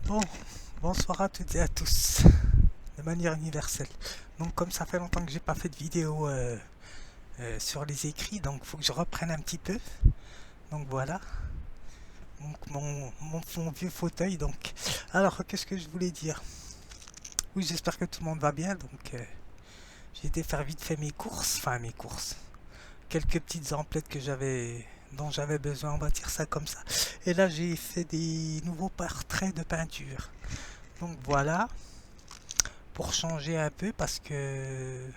Bon, bonsoir à toutes et à tous, de manière universelle. Donc comme ça fait longtemps que j'ai pas fait de vidéo sur les écrits, donc faut que je reprenne un petit peu. Donc voilà, donc mon vieux fauteuil. Donc, alors qu'est-ce que je voulais dire? Oui, j'espère que tout le monde va bien. Donc j'ai été faire vite fait mes courses, enfin mes courses, quelques petites emplettes dont j'avais besoin, on va dire ça comme ça. Et là j'ai fait des nouveaux portraits de peinture. Donc voilà, pour changer un peu parce que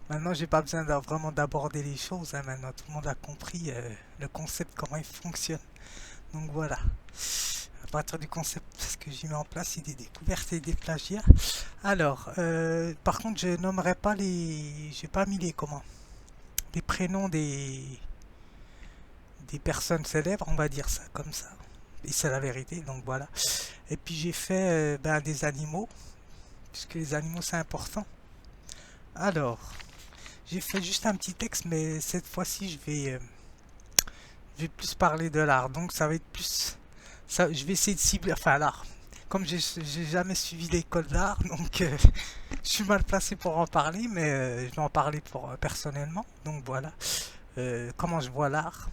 maintenant j'ai pas besoin vraiment d'aborder les choses, hein. Maintenant tout le monde a compris le concept, comment il fonctionne. Donc voilà, à partir du concept, ce que j'ai mis en place, c'est des découvertes et des plagiats. Alors, par contre, je nommerai pas j'ai pas mis les prénoms des personnes célèbres, on va dire ça comme ça. Et c'est la vérité, donc voilà. Et puis j'ai fait des animaux, puisque les animaux c'est important. Alors, j'ai fait juste un petit texte, mais cette fois-ci, je vais plus parler de l'art. Donc, ça va être plus. Ça, je vais essayer de cibler. Enfin, l'art. Comme j'ai jamais suivi l'école d'art, donc je suis mal placé pour en parler, mais je vais en parler personnellement. Donc, voilà. Comment je vois l'art.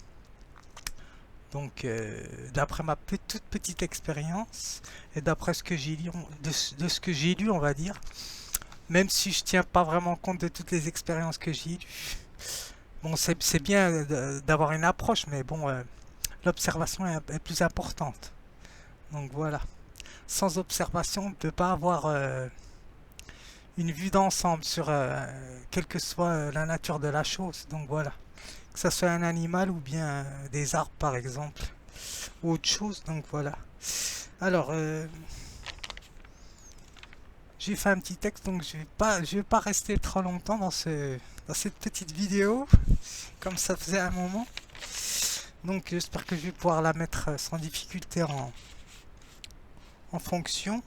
Donc, d'après ma toute petite expérience et d'après ce que j'ai lu, de ce que j'ai lu, on va dire, même si je tiens pas vraiment compte de toutes les expériences que j'ai lues. Bon, c'est bien d'avoir une approche, mais bon, l'observation est plus importante. Donc voilà. Sans observation, on ne peut pas avoir une vue d'ensemble sur quelle que soit la nature de la chose. Donc voilà. Que ce soit un animal ou bien des arbres par exemple, ou autre chose. Donc voilà. Alors, j'ai fait un petit texte, donc je vais pas rester trop longtemps dans cette petite vidéo, comme ça faisait un moment. Donc j'espère que je vais pouvoir la mettre sans difficulté en fonction.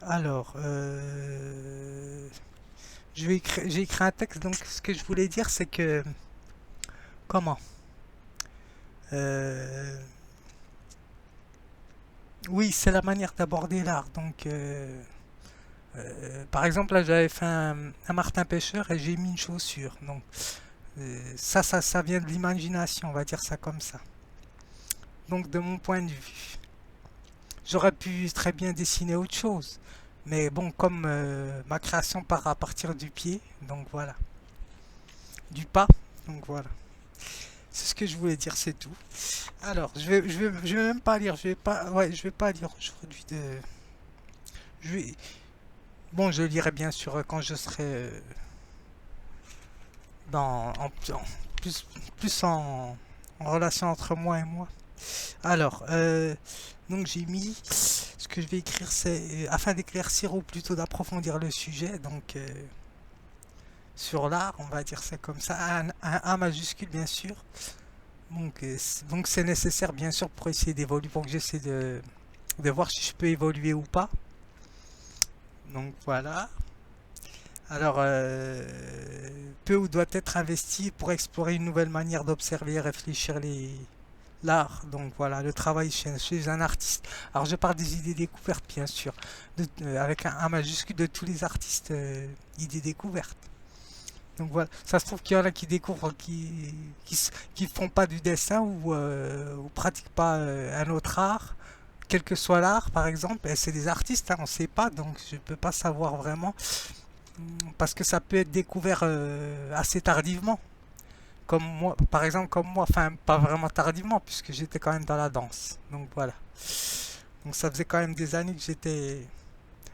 Alors, j'ai écrit un texte, donc ce que je voulais dire c'est que... Comment Euh, Oui, c'est la manière d'aborder l'art. Donc, par exemple, là j'avais fait un Martin Pêcheur et j'ai mis une chaussure. Donc, ça vient de l'imagination, on va dire ça comme ça. Donc, de mon point de vue, j'aurais pu très bien dessiner autre chose. Mais bon, comme ma création part à partir du pied, donc voilà, du pas, donc voilà. C'est ce que je voulais dire, c'est tout. Alors, je vais même pas lire, je vais pas lire aujourd'hui je vais, bon, je lirai bien sûr quand je serai plus, en relation entre moi et moi. Alors, donc j'ai mis, ce que je vais écrire, c'est afin d'éclaircir ou plutôt d'approfondir le sujet, donc sur l'art, on va dire ça comme ça, un A majuscule bien sûr. Donc c'est nécessaire bien sûr pour essayer d'évoluer, pour que j'essaie de voir si je peux évoluer ou pas. Donc voilà. Alors, peut ou doit être investi pour explorer une nouvelle manière d'observer et réfléchir l'art. Donc voilà, le travail chez un artiste. Alors je parle des idées découvertes bien sûr, avec un majuscule de tous les artistes idées découvertes. Donc voilà, ça se trouve qu'il y en a qui découvrent, qui font pas du dessin ou pratiquent pas un autre art, quel que soit l'art par exemple, et c'est des artistes, hein, on sait pas, donc je peux pas savoir vraiment, parce que ça peut être découvert assez tardivement, comme moi, par exemple comme moi, enfin pas vraiment tardivement, puisque j'étais quand même dans la danse, donc voilà. Donc ça faisait quand même des années que j'étais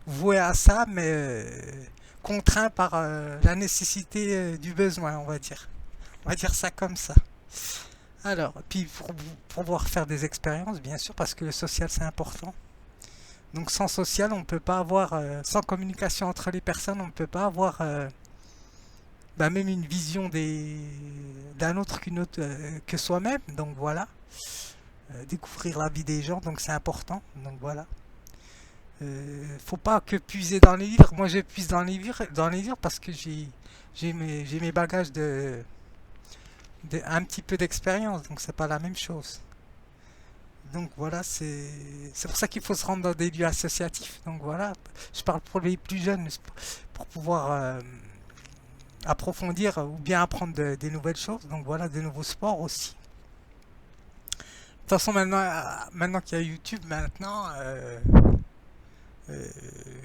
voué à ça, mais contraint par la nécessité du besoin, on va dire. On va dire ça comme ça. Alors, puis pour pouvoir faire des expériences, bien sûr, parce que le social c'est important. Donc sans social, on ne peut pas avoir, sans communication entre les personnes, on ne peut pas avoir même une vision d'un autre qu'une autre que soi-même. Donc voilà, découvrir la vie des gens, donc c'est important. Donc voilà. Faut pas que puiser dans les livres. Moi, je puise dans les livres parce que j'ai mes bagages un petit peu d'expérience, donc c'est pas la même chose. Donc voilà, c'est pour ça qu'il faut se rendre dans des lieux associatifs. Donc voilà, je parle pour les plus jeunes pour pouvoir approfondir ou bien apprendre des nouvelles choses. Donc voilà, des nouveaux sports aussi. De toute façon, maintenant qu'il y a YouTube, maintenant, euh,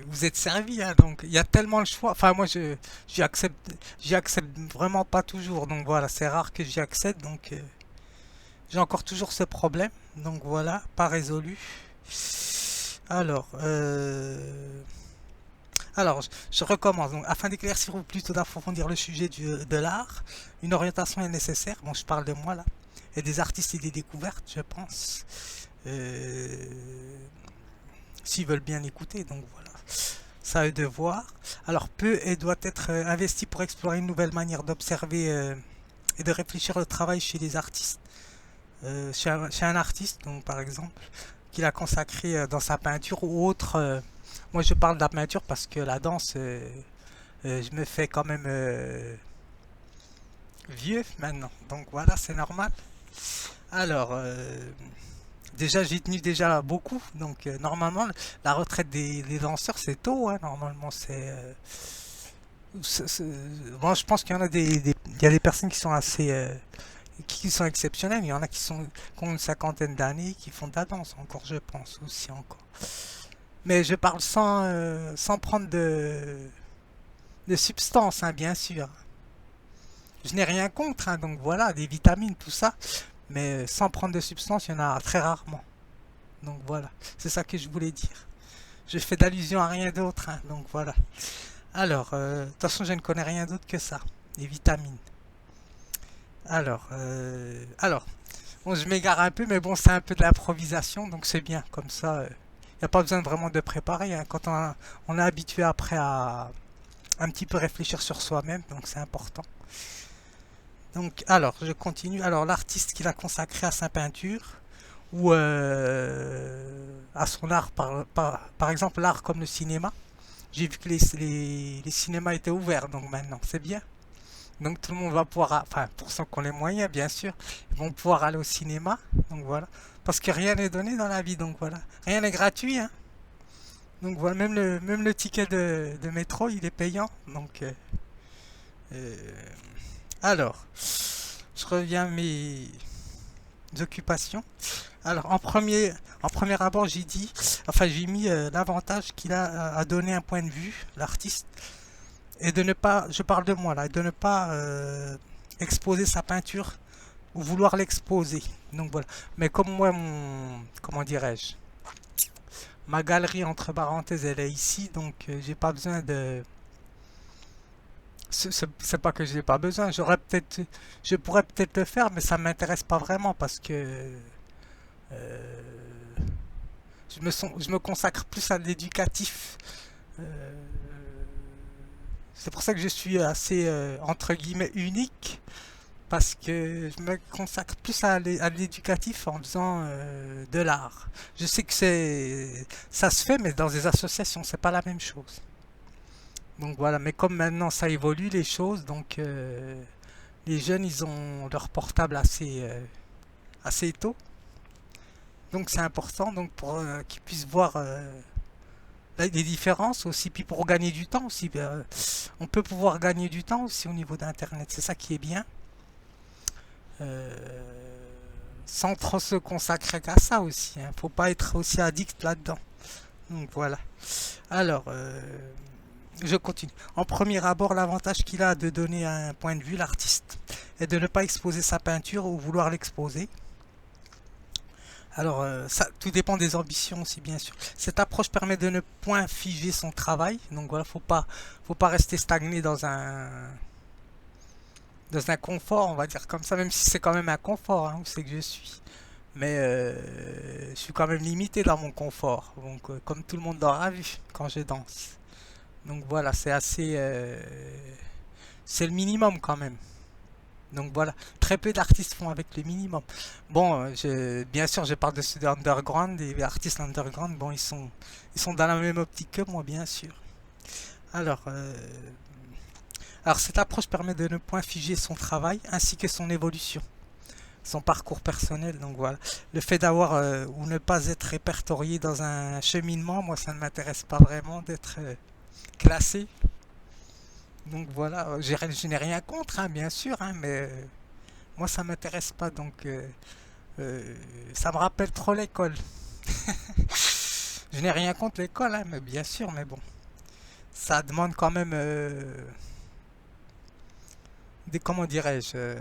vous êtes servi, hein. Donc il y a tellement le choix. Enfin, moi, j'y accepte vraiment pas toujours. Donc voilà, c'est rare que j'y accède. Donc j'ai encore toujours ce problème. Donc voilà, pas résolu. Alors, je recommence. Donc, afin d'éclaircir ou plutôt d'approfondir le sujet de l'art, une orientation est nécessaire. Bon, je parle de moi là. Et des artistes et des découvertes, je pense. Euh, S'ils veulent bien écouter, donc voilà. Ça à eux de voir. Alors, peut et doit être investi pour explorer une nouvelle manière d'observer et de réfléchir au travail chez les artistes. Chez un artiste, donc par exemple, qu'il a consacré dans sa peinture ou autre. Moi, je parle de la peinture parce que la danse, je me fais quand même vieux maintenant. Donc voilà, c'est normal. Alors, déjà, j'ai tenu déjà beaucoup. Donc, normalement, la retraite des danseurs, c'est tôt, hein. Normalement, bon, je pense qu'il y en a il y a des personnes qui sont assez, qui sont exceptionnelles. Il y en a qui ont une cinquantaine d'années, qui font de la danse encore, je pense aussi encore. Mais je parle sans prendre de substances, hein, bien sûr. Je n'ai rien contre, hein, donc voilà, des vitamines, tout ça. Mais sans prendre de substances, il y en a très rarement. Donc voilà, c'est ça que je voulais dire. Je fais d'allusion à rien d'autre, hein, donc voilà. Alors, de toute façon, je ne connais rien d'autre que ça, les vitamines. Alors, bon, je m'égare un peu, mais bon, c'est un peu de l'improvisation, donc c'est bien, comme ça. Il n'y a pas besoin vraiment de préparer, hein, quand on est habitué après à un petit peu réfléchir sur soi-même, donc c'est important. Donc, alors, je continue. Alors, l'artiste qu'il a consacré à sa peinture ou à son art, par exemple, l'art comme le cinéma. J'ai vu que les cinémas étaient ouverts, donc maintenant, c'est bien. Donc, tout le monde va pouvoir, enfin, pour ceux qui ont les moyens, bien sûr, ils vont pouvoir aller au cinéma. Donc, voilà. Parce que rien n'est donné dans la vie, donc voilà. Rien n'est gratuit, hein. Donc, voilà, même le ticket de métro, il est payant. Donc, euh, alors, je reviens à mes occupations. Alors, en premier abord, j'ai mis l'avantage qu'il a à donner un point de vue, l'artiste, et de ne pas, je parle de moi là, de ne pas exposer sa peinture ou vouloir l'exposer. Donc voilà. Mais comme moi, comment dirais-je, ma galerie entre parenthèses, elle est ici, donc j'ai pas besoin de. C'est pas que j'ai pas besoin. Je pourrais peut-être le faire, mais ça m'intéresse pas vraiment parce que euh, je me consacre plus à l'éducatif. Euh, c'est pour ça que je suis assez entre guillemets unique parce que je me consacre plus à l'éducatif en faisant de l'art. Je sais que ça se fait, mais dans des associations, c'est pas la même chose. Donc voilà, mais comme maintenant ça évolue les choses, donc les jeunes ils ont leur portable assez tôt, donc c'est important donc pour qu'ils puissent voir les différences aussi, puis pour gagner du temps aussi, on peut pouvoir gagner du temps aussi au niveau d'internet, c'est ça qui est bien, euh, sans trop se consacrer qu'à ça aussi, hein. Faut pas être aussi addict là-dedans. Donc voilà. Alors, je continue. En premier abord, l'avantage qu'il a de donner un point de vue, l'artiste, est de ne pas exposer sa peinture ou vouloir l'exposer. Alors, ça, tout dépend des ambitions aussi, bien sûr. Cette approche permet de ne point figer son travail. Donc voilà, faut pas rester stagné dans un confort, on va dire comme ça, même si c'est quand même un confort, hein, où c'est que je suis. Mais je suis quand même limité dans mon confort. Donc, comme tout le monde l'aura vu quand je danse. Donc voilà, c'est le minimum quand même. Donc voilà, très peu d'artistes font avec le minimum. Bon, bien sûr, je parle de ceux underground, des artistes underground. Bon, ils sont dans la même optique que moi, bien sûr. Alors, alors cette approche permet de ne point figer son travail ainsi que son évolution. son parcours personnel. Donc voilà, le fait d'avoir ou ne pas être répertorié dans un cheminement, moi ça ne m'intéresse pas vraiment d'être classé. Donc voilà, je n'ai rien contre, hein, bien sûr, hein, mais moi ça m'intéresse pas. Donc ça me rappelle trop l'école. Je n'ai rien contre l'école, hein, mais bien sûr, mais bon, ça demande quand même des, comment dirais-je,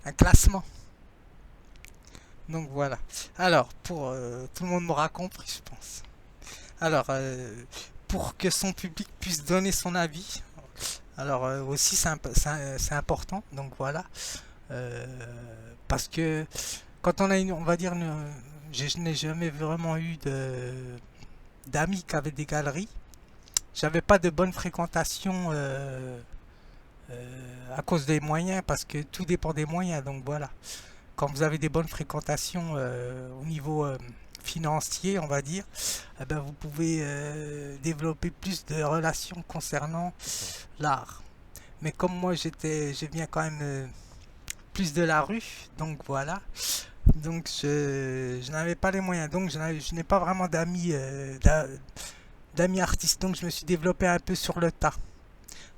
un classement. Donc voilà. Alors, pour tout le monde m'aura compris, je pense. Alors, pour que son public puisse donner son avis, alors aussi c'est important. Donc voilà. Euh, Parce que quand on a une, on va dire, je n'ai jamais vraiment eu d'amis qui avaient des galeries. J'avais pas de bonne fréquentation à cause des moyens, parce que tout dépend des moyens. Donc voilà. Quand vous avez des bonnes fréquentations au niveau financier, on va dire, eh ben, vous pouvez développer plus de relations concernant l'art. Mais comme moi, je viens quand même plus de la rue, donc voilà. Donc je n'avais pas les moyens, donc je n'ai pas vraiment d'amis d'amis artistes, donc je me suis développé un peu sur le tas.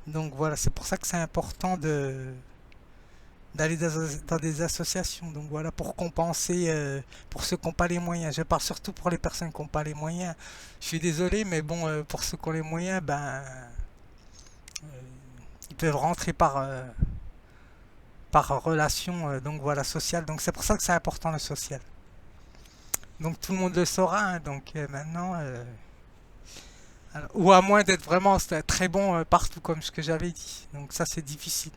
Donc voilà, c'est pour ça que c'est important d'aller dans des associations. Donc voilà, pour compenser, pour ceux qui n'ont pas les moyens. Je parle surtout pour les personnes qui n'ont pas les moyens. Je suis désolé, mais bon, pour ceux qui ont les moyens, ben, ils peuvent rentrer par relation, donc voilà, sociale. Donc c'est pour ça que c'est important le social. Donc tout le monde le saura, hein, donc maintenant, ou à moins d'être vraiment très bon partout, comme ce que j'avais dit. Donc ça c'est difficile.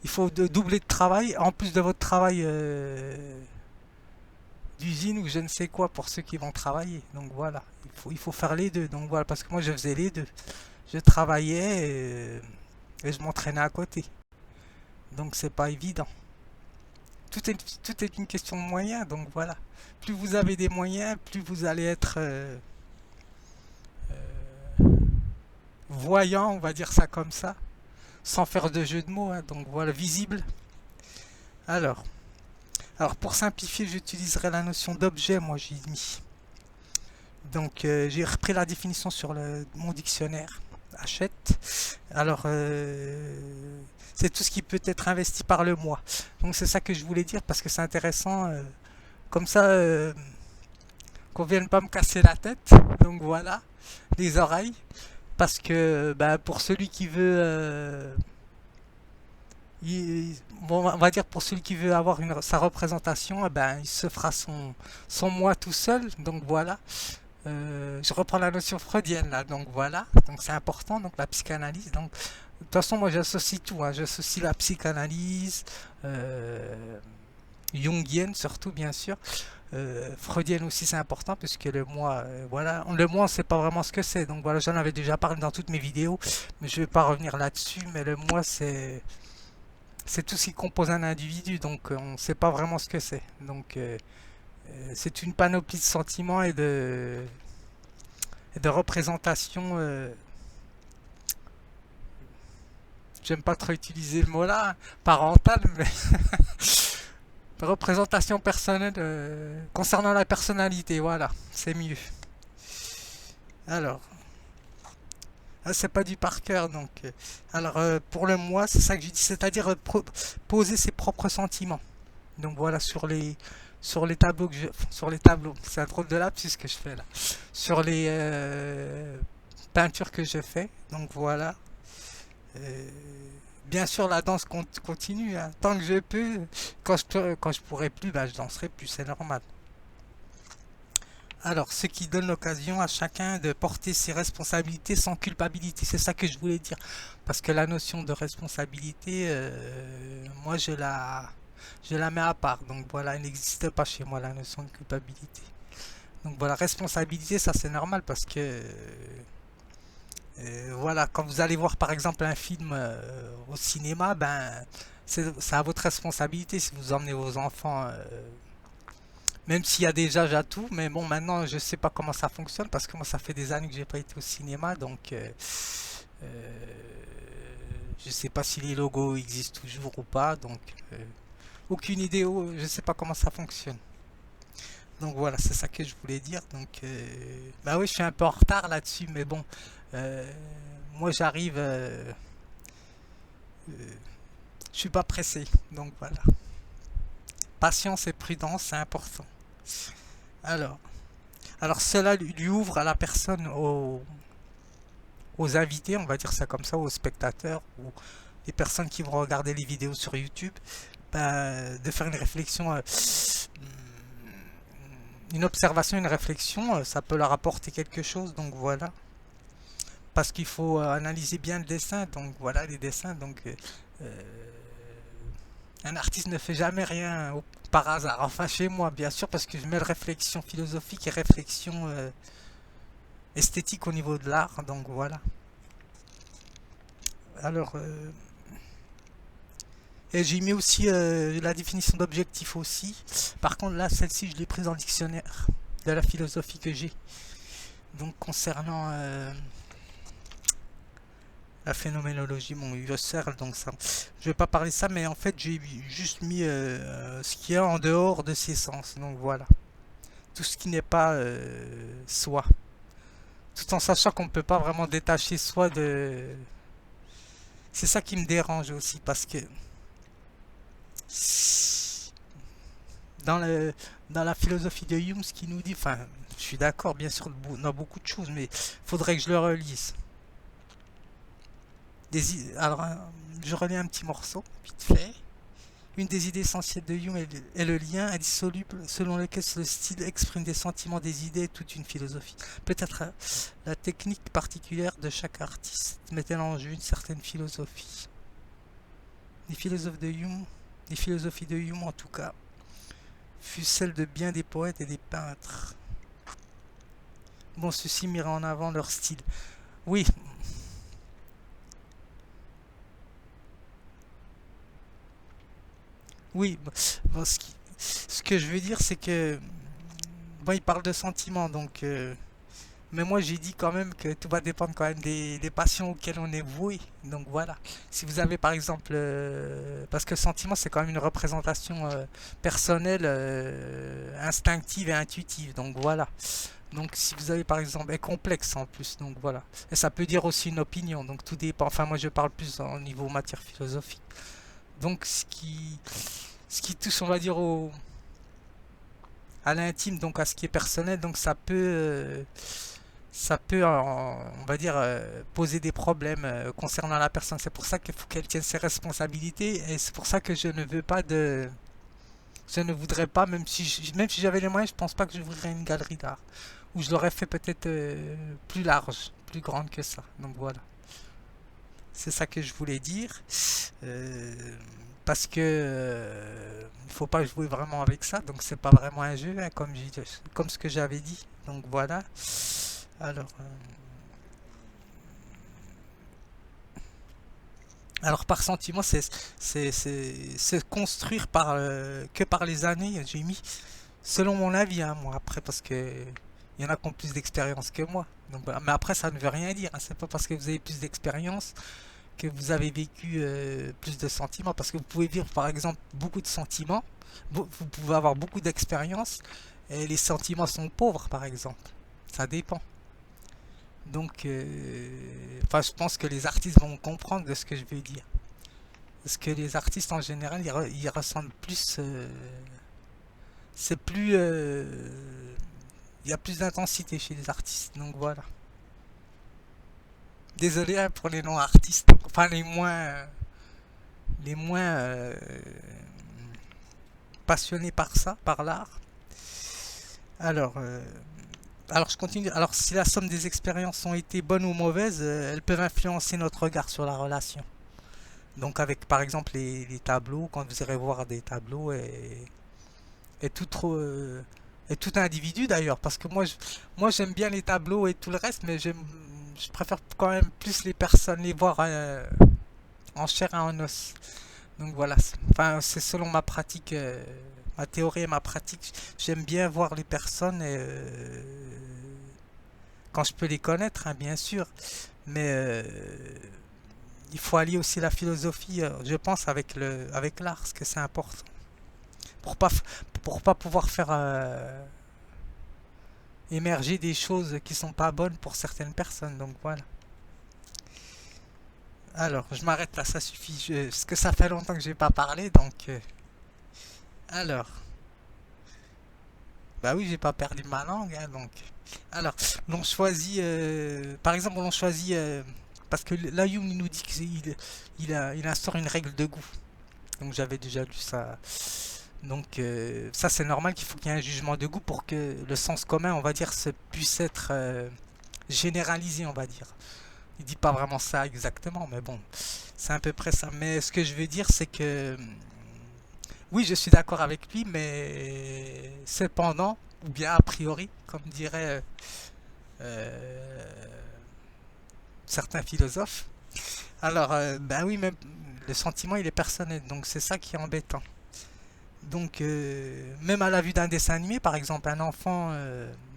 Il faut doubler de travail, en plus de votre travail d'usine ou je ne sais quoi pour ceux qui vont travailler. Donc voilà, il faut faire les deux. Donc voilà, parce que moi je faisais les deux. Je travaillais et je m'entraînais à côté. Donc c'est pas évident. Tout est une question de moyens. Donc voilà, plus vous avez des moyens, plus vous allez être voyant, on va dire ça comme ça, sans faire de jeu de mots. Hein. Donc voilà, visible. Alors, alors pour simplifier, j'utiliserai la notion d'objet, moi j'ai mis. Donc j'ai repris la définition sur mon dictionnaire. Achète. Alors c'est tout ce qui peut être investi par le mois. Donc c'est ça que je voulais dire parce que c'est intéressant. Comme ça, qu'on vienne pas me casser la tête. Donc voilà, les oreilles. Parce que bah, pour celui qui veut bon, on va dire pour celui qui veut avoir sa représentation, eh ben, il se fera son moi tout seul. Donc voilà. Je reprends la notion freudienne là. Donc voilà. Donc c'est important. Donc la psychanalyse. Donc de toute façon, moi j'associe tout. Hein. J'associe la psychanalyse, jungienne surtout bien sûr. Freudienne aussi c'est important puisque le moi, voilà, le moi on sait pas vraiment ce que c'est. Donc voilà, j'en avais déjà parlé dans toutes mes vidéos, mais je vais pas revenir là-dessus. Mais le moi c'est tout ce qui compose un individu, donc on ne sait pas vraiment ce que c'est. Donc c'est une panoplie de sentiments et de représentations. J'aime pas trop utiliser le mot là, parental, mais de représentation personnelle concernant la personnalité, voilà, c'est mieux. Alors, c'est pas du par cœur, donc. Alors, pour le moi, c'est ça que je dis, c'est-à-dire poser ses propres sentiments. Donc voilà, sur les tableaux sur les tableaux, c'est un drôle de lapsus que je fais là. Sur les peintures que je fais, donc voilà. Euh, Bien sûr, la danse continue, hein. Tant que je peux, quand je pourrai plus, bah, je danserai plus, c'est normal. Alors, ce qui donne l'occasion à chacun de porter ses responsabilités sans culpabilité. C'est ça que je voulais dire. Parce que la notion de responsabilité, moi, je la mets à part. Donc voilà, il n'existe pas chez moi la notion de culpabilité. Donc voilà, responsabilité, ça c'est normal parce que voilà, quand vous allez voir par exemple un film au cinéma, ben c'est à votre responsabilité si vous emmenez vos enfants, même s'il y a des âges à tout, mais bon maintenant je sais pas comment ça fonctionne parce que moi ça fait des années que j'ai pas été au cinéma, donc je sais pas si les logos existent toujours ou pas, donc aucune idée, je sais pas comment ça fonctionne. Donc voilà, c'est ça que je voulais dire. Donc, bah oui, je suis un peu en retard là-dessus, mais bon, moi j'arrive, je suis pas pressé. Donc voilà, patience et prudence, c'est important. Alors, alors cela lui ouvre à la personne, aux invités, on va dire ça comme ça, aux spectateurs, ou les personnes qui vont regarder les vidéos sur YouTube, bah, de faire une réflexion, une observation, une réflexion, ça peut leur apporter quelque chose, donc voilà. Parce qu'il faut analyser bien le dessin, donc voilà les dessins, donc un artiste ne fait jamais rien par hasard, enfin chez moi bien sûr, parce que je mets réflexion philosophique et réflexion esthétique au niveau de l'art, donc voilà. Alors, et j'ai mis aussi la définition d'objectif aussi. Par contre, là, celle-ci, je l'ai prise dans le dictionnaire de la philosophie que j'ai. Donc, concernant la phénoménologie, bon, Husserl, donc ça, je vais pas parler de ça, mais en fait, j'ai juste mis ce qui est en dehors de ses sens. Donc, voilà. Tout ce qui n'est pas soi. Tout en sachant qu'on ne peut pas vraiment détacher soi de... C'est ça qui me dérange aussi, parce que dans, le, dans la philosophie de Hume, ce qu'il nous dit, enfin, je suis d'accord, bien sûr, dans beaucoup de choses, mais faudrait que je le relise. Alors, je relis un petit morceau, vite fait. Une des idées essentielles de Hume est le lien indissoluble selon lequel le style exprime des sentiments, des idées et toute une philosophie. Peut-être la technique particulière de chaque artiste met-elle en jeu une certaine philosophie. Les philosophies de Hume en tout cas, fut celle de bien des poètes et des peintres. Bon, ceux-ci mirent en avant leur style. Oui. Oui. Bon, ce que je veux dire, c'est que... Bon, il parle de sentiments, donc... mais moi, j'ai dit quand même que tout va dépendre quand même des passions auxquelles on est voué. Donc voilà. Si vous avez par exemple... parce que le sentiment, c'est quand même une représentation personnelle, instinctive et intuitive. Donc voilà. Donc si vous avez par exemple... Et complexe en plus. Donc voilà. Et ça peut dire aussi une opinion. Donc tout dépend. Enfin, moi, je parle plus au niveau matière philosophique. Donc ce qui touche, on va dire, à l'intime, donc à ce qui est personnel, donc ça peut, on va dire, poser des problèmes concernant la personne. C'est pour ça qu'il faut qu'elle tienne ses responsabilités et c'est pour ça que je ne veux pas de... Je ne voudrais pas, même si j'avais les moyens, je pense pas que j'ouvrirais une galerie d'art. Ou je l'aurais fait peut-être plus large, plus grande que ça. Donc voilà. C'est ça que je voulais dire. Euh, Parce que il faut pas jouer vraiment avec ça, donc c'est pas vraiment un jeu, hein, comme ce que j'avais dit. Donc voilà. Alors, alors par sentiment, c'est construire que par les années. J'ai mis, selon mon avis, hein, moi après parce que il y en a qui ont plus d'expérience que moi. Donc, voilà. Mais après, ça ne veut rien dire. Hein. C'est pas parce que vous avez plus d'expérience que vous avez vécu plus de sentiments. Parce que vous pouvez vivre, par exemple, beaucoup de sentiments. Vous pouvez avoir beaucoup d'expérience et les sentiments sont pauvres, par exemple. Ça dépend. Donc, enfin, je pense que les artistes vont comprendre de ce que je veux dire. Parce que les artistes, en général, ils ressentent plus... c'est plus... il y a plus d'intensité chez les artistes. Donc, voilà. Désolé hein, pour les non-artistes. Enfin, les moins passionnés par ça, par l'art. Alors, alors je continue. Alors si la somme des expériences ont été bonnes ou mauvaises, elles peuvent influencer notre regard sur la relation. Donc avec par exemple les tableaux, quand vous irez voir des tableaux et et tout individu d'ailleurs, parce que moi j'aime bien les tableaux et tout le reste, mais je préfère quand même plus les personnes, les voir en chair et en os. Donc voilà, enfin c'est selon ma pratique, ma théorie et ma pratique. J'aime bien voir les personnes et, quand je peux les connaître, hein, bien sûr. Mais il faut allier aussi la philosophie, je pense, avec l'art, parce que c'est important. pour pas pouvoir faire émerger des choses qui sont pas bonnes pour certaines personnes. Donc voilà. Alors, je m'arrête là, ça suffit. Parce que ça fait longtemps que j'ai pas parlé, donc. Alors, bah oui, j'ai pas perdu ma langue, hein, donc. Alors, l'on choisit, par exemple, on choisit, parce que là, Hume il nous dit il instaure une règle de goût. Donc j'avais déjà lu ça. Donc ça c'est normal qu'il faut qu'il y ait un jugement de goût pour que le sens commun, on va dire, puisse être généralisé, on va dire. Il dit pas vraiment ça exactement, mais bon, c'est à peu près ça. Mais ce que je veux dire, c'est que oui, je suis d'accord avec lui, mais cependant, ou bien a priori, comme diraient certains philosophes. Alors, ben oui, même le sentiment, il est personnel, donc c'est ça qui est embêtant. Donc, même à la vue d'un dessin animé, par exemple, un enfant.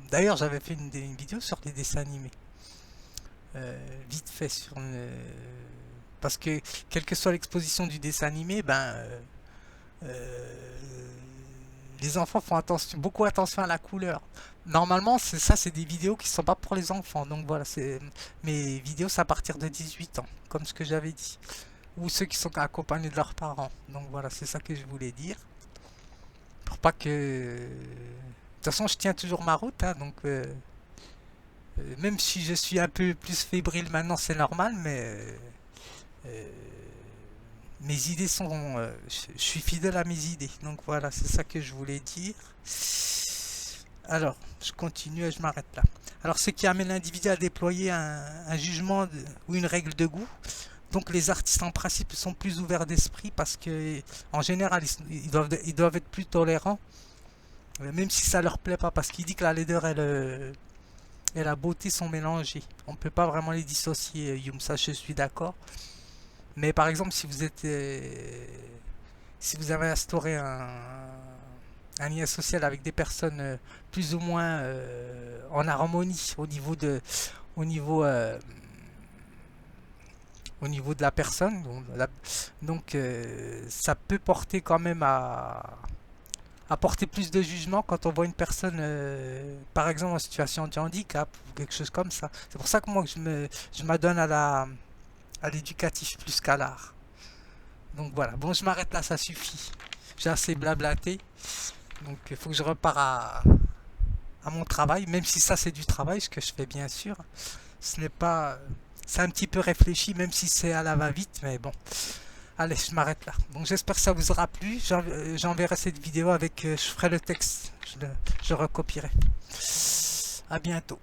D'ailleurs, j'avais fait une vidéo sur les dessins animés. Vite fait parce que quelle que soit l'exposition du dessin animé, euh, les enfants font beaucoup attention à la couleur. Normalement, c'est des vidéos qui sont pas pour les enfants. Donc voilà, c'est mes vidéos, c'est à partir de 18 ans, comme ce que j'avais dit. Ou ceux qui sont accompagnés de leurs parents. Donc voilà, c'est ça que je voulais dire. Pour pas que. De toute façon, je tiens toujours ma route, hein, donc même si je suis un peu plus fébrile maintenant, c'est normal, mais euh, mes idées sont. Je suis fidèle à mes idées, donc voilà, c'est ça que je voulais dire. Alors, je continue et je m'arrête là. Alors, ce qui amène l'individu à déployer un jugement ou une règle de goût. Donc, les artistes en principe sont plus ouverts d'esprit parce que, en général, ils doivent être plus tolérants, même si ça leur plaît pas, parce qu'il dit que la laideur et la beauté sont mélangées. On ne peut pas vraiment les dissocier, Hume, ça je suis d'accord. Mais par exemple, si vous avez instauré un lien social avec des personnes plus ou moins en harmonie au niveau, euh, au niveau de la personne, donc ça peut porter quand même à apporter plus de jugement quand on voit une personne, par exemple, en situation de handicap ou quelque chose comme ça. C'est pour ça que moi, je m'adonne à l'éducatif plus qu'à l'art. Donc voilà, bon, je m'arrête là, ça suffit. J'ai assez blablaté. Donc il faut que je repars à mon travail, même si ça c'est du travail, ce que je fais bien sûr. Ce n'est pas. C'est un petit peu réfléchi, même si c'est à la va-vite, mais bon. Allez, je m'arrête là. Donc j'espère que ça vous aura plu. J'enverrai cette vidéo avec. Je ferai le texte. Je recopierai. À bientôt.